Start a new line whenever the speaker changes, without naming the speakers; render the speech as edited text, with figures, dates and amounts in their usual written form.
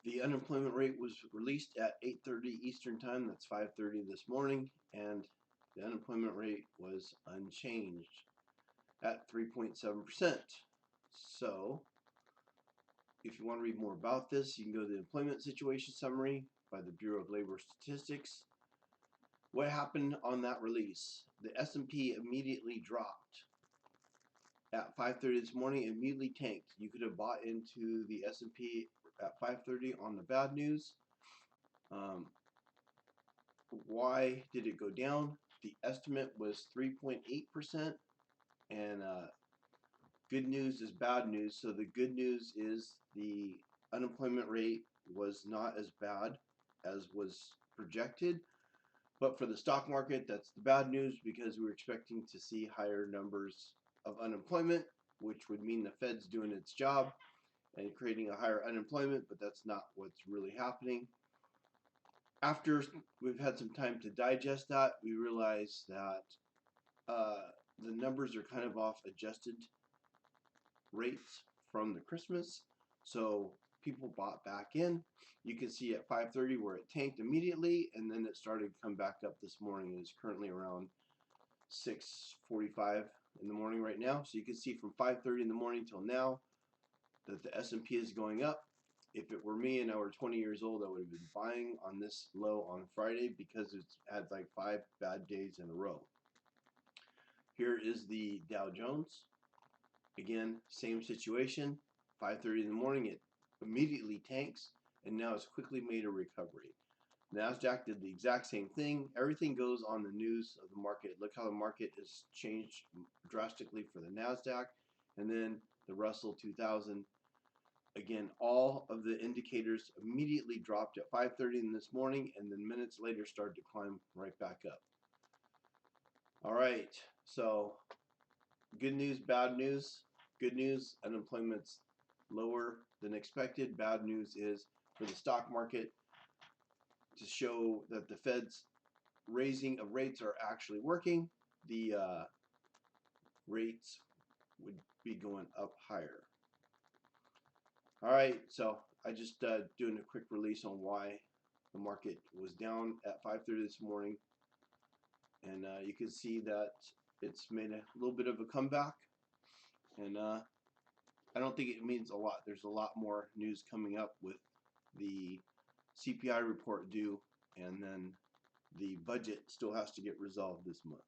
The unemployment rate was released at 8:30 Eastern Time. That's 5:30 this morning, and the unemployment rate was unchanged at 3.7%. So, if you want to read more about this, you can go to the Employment Situation Summary by the Bureau of Labor Statistics. What happened on that release? The S&P immediately dropped at 5:30 this morning. Immediately tanked. You could have bought into the S&P at 5:30 on the bad news. Why did it go down? The estimate was 3.8%, and good news is bad news. So the good news is the unemployment rate was not as bad as was projected. But for the stock market, that's the bad news because we were expecting to see higher numbers of unemployment, which would mean the Fed's doing its job and creating a higher unemployment, but that's not what's really happening. After we've had some time to digest that, we realize that the numbers are kind of off adjusted rates from the Christmas. So people bought back in. You can see at 5:30 where it tanked immediately, and then it started to come back up this morning. It is currently around 6:45 in the morning right now. So you can see from 5:30 in the morning till now that the S&P is going up. If it were me and I were 20 years old, I would have been buying on this low on Friday because it's had like 5 bad days in a row. Here is the Dow Jones. Again, same situation. 5:30 in the morning, it immediately tanks, and now it's quickly made a recovery. NASDAQ did the exact same thing. Everything goes on the news of the market. Look how the market has changed drastically for the NASDAQ, and then the Russell 2000. Again, all of the indicators immediately dropped at 5:30 in this morning, and then minutes later started to climb right back up. All right, so good news, bad news. Good news, unemployment's lower than expected. Bad news is for the stock market to show that the Fed's raising of rates are actually working. The rates would be going up higher. All right, so I just doing a quick release on why the market was down at 5:30 this morning, and you can see that it's made a little bit of a comeback, and I don't think it means a lot. There's a lot more news coming up with the CPI report due, and then the budget still has to get resolved this month.